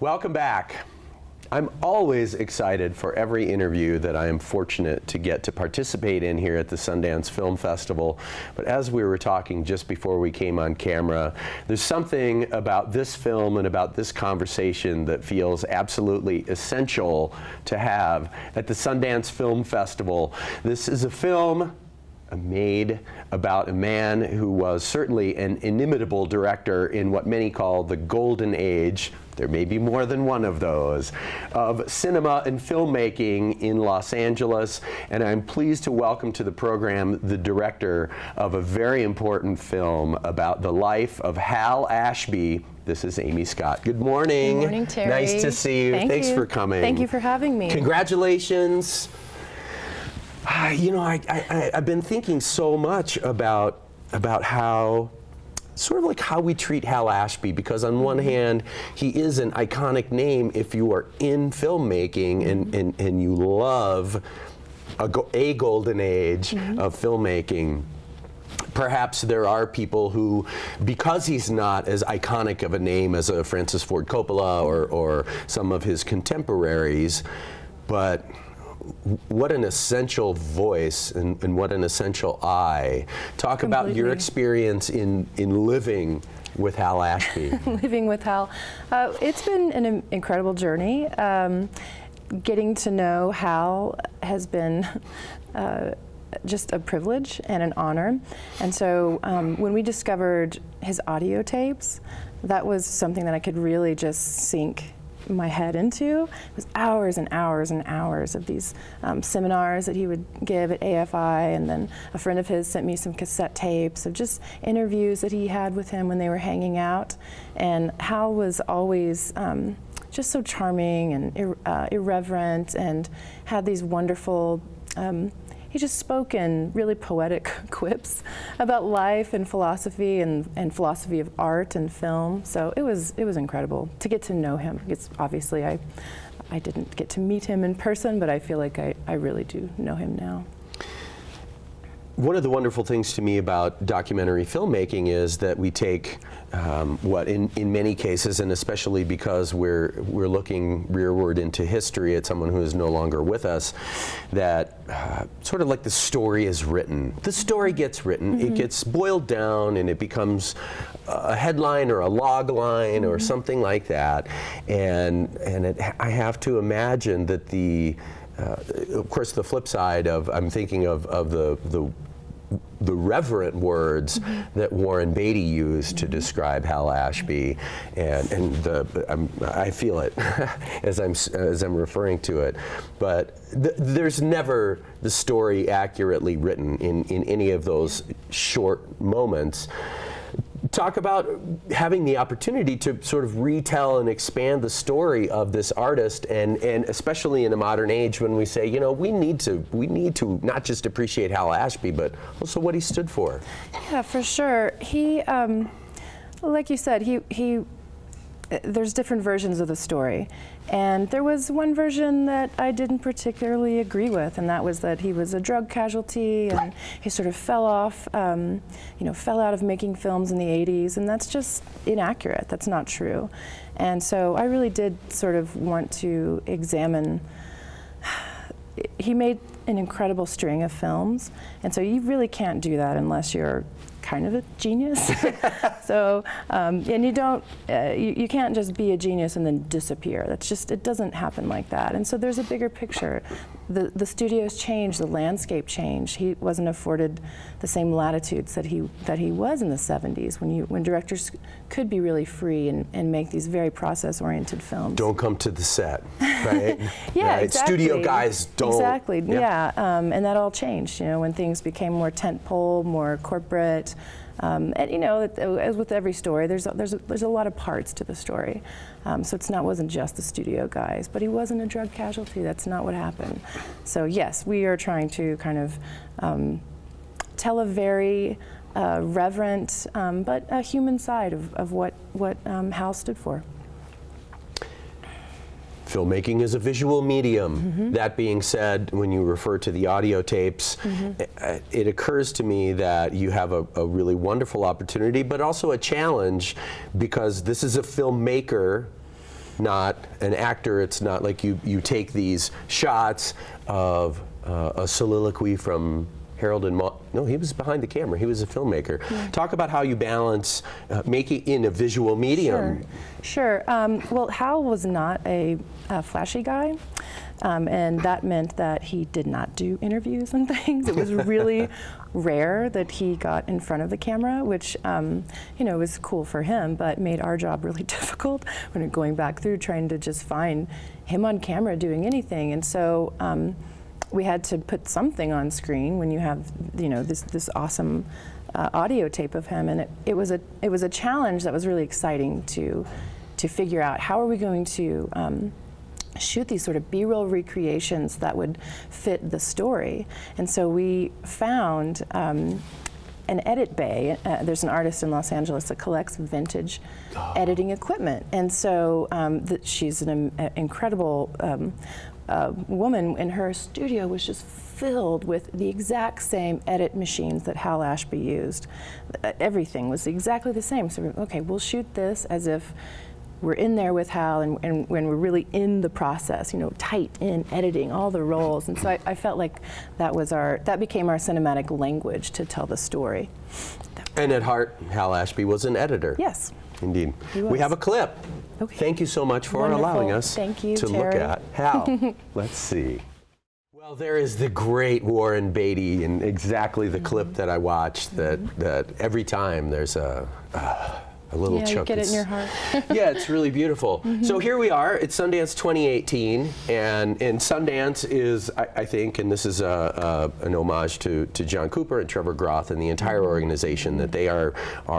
Welcome back. I'm always excited for every interview that I am fortunate to get to participate in here at the Sundance Film Festival. But as we were talking just before we came on camera, there's something about this film and about this conversation that feels absolutely essential to have at the Sundance Film Festival. This is a film made about a man who was certainly an inimitable director in what many call the golden age. There may be more than one of those, of cinema and filmmaking in Los Angeles. And I'm pleased to welcome to the program the director of a very important film about the life of Hal Ashby. This is Amy Scott. Good morning. Good morning, Terry. Nice to see you. Thanks for coming. Thank you for having me. Congratulations. You know, I've been thinking so much about how, sort of like how we treat Hal Ashby, because on one hand, he is an iconic name if you are in filmmaking and you love a golden age of filmmaking. Perhaps there are people who, because he's not as iconic of a name as a Francis Ford Coppola or some of his contemporaries, but what an essential voice and what an essential eye. Talk about your experience in living with Hal Ashby. Living with Hal. It's been an incredible journey. Getting to know Hal has been just a privilege and an honor. And so when we discovered his audio tapes, that was something that I could really just sink my head into. It was hours and hours and hours of these seminars that he would give at AFI, and then a friend of his sent me some cassette tapes of just interviews that he had with him when they were hanging out. And Hal was always just so charming and irreverent, and had these wonderful he just spoke in really poetic quips about life and philosophy and philosophy of art and film. So it was incredible to get to know him. It's obviously I didn't get to meet him in person, but I feel like I really do know him now. One of the wonderful things to me about documentary filmmaking is that we take what in many cases, and especially because we're looking rearward into history at someone who is no longer with us, that sort of like the story is written. The story gets written, it gets boiled down, and it becomes a headline or a log line or something like that. And I have to imagine that of course, the flip side of, I'm thinking of the reverent words that Warren Beatty used to describe Hal Ashby, and I feel it as I'm referring to it. But there's never the story accurately written in any of those short moments. Talk about having the opportunity to sort of retell and expand the story of this artist, and especially in a modern age when we say, you know, we need to not just appreciate Hal Ashby, but also what he stood for. Yeah, for sure. He, like you said, there's different versions of the story. And there was one version that I didn't particularly agree with, and that was that he was a drug casualty and he sort of fell off, fell out of making films in the 80s, and that's just inaccurate. That's not true. And so I really did sort of want to examine. He made an incredible string of films, and so you really can't do that unless you're kind of a genius. So, and you don't, you can't just be a genius and then disappear. That's just, it doesn't happen like that. And so there's a bigger picture. The studios changed, the landscape changed. He wasn't afforded the same latitudes that he was in the 70s when directors could be really free and make these very process-oriented films. Don't come to the set, right? Yeah, right? exactly. Studio guys don't. Exactly, yeah. And that all changed, when things became more tentpole, more corporate. And as with every story, there's a lot of parts to the story. So wasn't just the studio guys, but he wasn't a drug casualty. That's not what happened. So yes, we are trying to kind of tell a very reverent but a human side of what Hal stood for. Filmmaking is a visual medium. That being said, when you refer to the audio tapes, it occurs to me that you have a really wonderful opportunity, but also a challenge, because this is a filmmaker not an actor. It's not like you take these shots of a soliloquy from Harold and Maude. No, he was behind the camera. He was a filmmaker. Talk about how you balance making in a visual medium. Sure. Well, Hal was not a flashy guy. And that meant that he did not do interviews and things. It was really rare that he got in front of the camera, which was cool for him, but made our job really difficult when going back through trying to just find him on camera doing anything. And so we had to put something on screen when you have this awesome audio tape of him, and it was a challenge that was really exciting to figure out how are we going to shoot these sort of B-roll recreations that would fit the story. And so we found an edit bay. There's an artist in Los Angeles that collects vintage editing equipment. And so she's an incredible woman, and her studio was just filled with the exact same edit machines that Hal Ashby used. Everything was exactly the same. So, okay, we'll shoot this as if we're in there with Hal, and when we're really in the process, tight in editing all the roles. And so I felt like that became our cinematic language to tell the story. And at heart, Hal Ashby was an editor. Yes. Indeed. He was. We have a clip. Okay. Thank you so much for Wonderful. allowing us Thank you, to look Terry. at Hal. Let's see. Well, there is the great Warren Beatty, and exactly the clip that I watched. That every time there's a little you chunk. get it in your heart. Yeah, it's really beautiful. So here we are. It's Sundance 2018, and Sundance is, I think, and this is an homage to John Cooper and Trevor Groth and the entire organization, that they are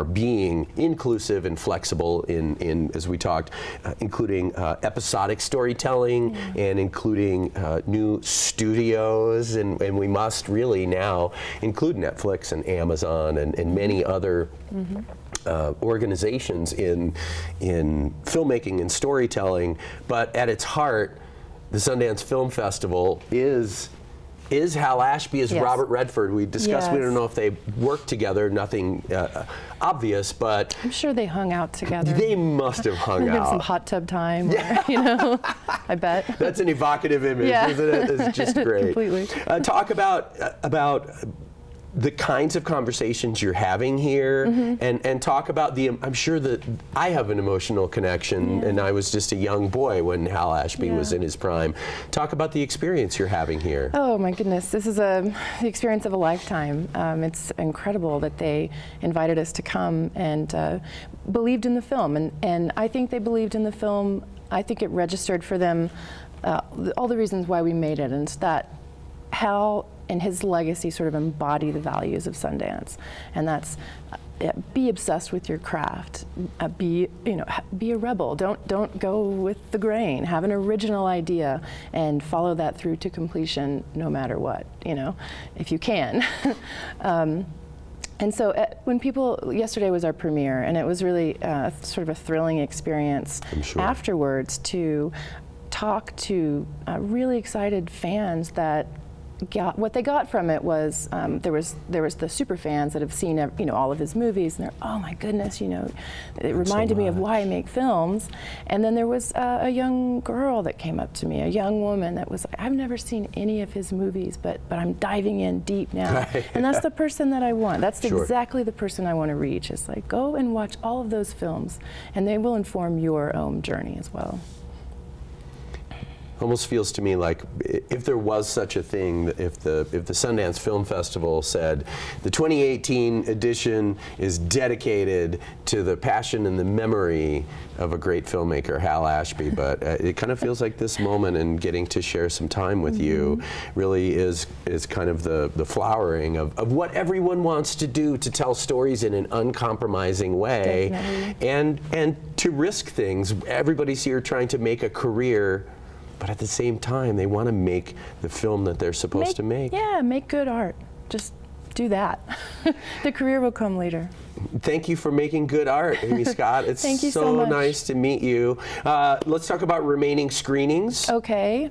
being inclusive and flexible in as we talked, including episodic storytelling and including new studios, and we must really now include Netflix and Amazon and many other organizations in filmmaking and storytelling. But at its heart, the Sundance Film Festival is Hal Ashby, is Yes. Robert Redford. We discussed, we Yes. don't know if they worked together, nothing obvious, but I'm sure they hung out together. they must have hung Maybe some out. hot tub time, I bet. That's an evocative image, Yeah. isn't it? It's just great. Completely. Talk about the kinds of conversations you're having here, and talk about I'm sure that I have an emotional connection, and I was just a young boy when Hal Ashby was in his prime. Talk about the experience you're having here. Oh my goodness, this is the experience of a lifetime. It's incredible that they invited us to come and believed in the film, and I think they believed in the film. I think it registered for them all the reasons why we made it, and it's that Hal and his legacy sort of embody the values of Sundance, and that's be obsessed with your craft, be a rebel. Don't go with the grain. Have an original idea and follow that through to completion, no matter what. If you can. And so yesterday was our premiere, and it was really sort of a thrilling experience afterwards to talk to really excited fans that what they got from it was there was the super fans that have seen all of his movies, and they're, oh my goodness, it reminded me of why I make films. And then there was a young girl that came up to me, a young woman that was like, I've never seen any of his movies, but I'm diving in deep now. And that's the person that I want. That's exactly the person I want to reach. It's like, go and watch all of those films, and they will inform your own journey as well. Almost feels to me like if there was such a thing, if the Sundance Film Festival said the 2018 edition is dedicated to the passion and the memory of a great filmmaker, Hal Ashby, but it kind of feels like this moment and getting to share some time with you really is kind of the flowering of what everyone wants to do, to tell stories in an uncompromising way. Definitely. and to risk things. Everybody's here trying to make a career, but at the same time, they want to make the film that they're supposed to make. Yeah, make good art. Just do that. The career will come later. Thank you for making good art, Amy Scott. It's Thank you so much. nice to meet you. Let's talk about remaining screenings. Okay.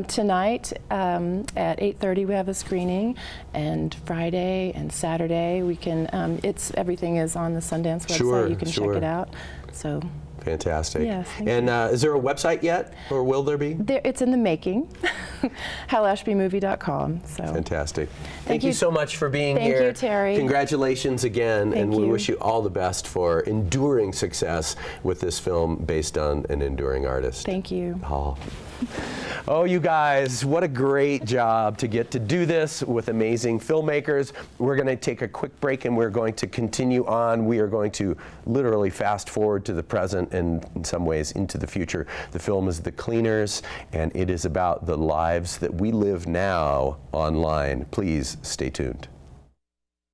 Tonight at 8:30 we have a screening, and Friday and Saturday we can. Everything is on the Sundance website. You can check it out. So. Fantastic. Yes, thank and is there a website yet, or will there be? It's in the making. HalAshbyMovie.com. So. Fantastic. Thank you you. so much for being Thank here. you, Terry. Congratulations again, and we you. wish you all the best for enduring success with this film based on an enduring artist. Thank you. Oh, you guys, what a great job to get to do this with amazing filmmakers. We're going to take a quick break and we're going to continue on. We are going to literally fast forward to the present and in some ways into the future. The film is The Cleaners, and it is about the lives that we live now online. Please stay tuned.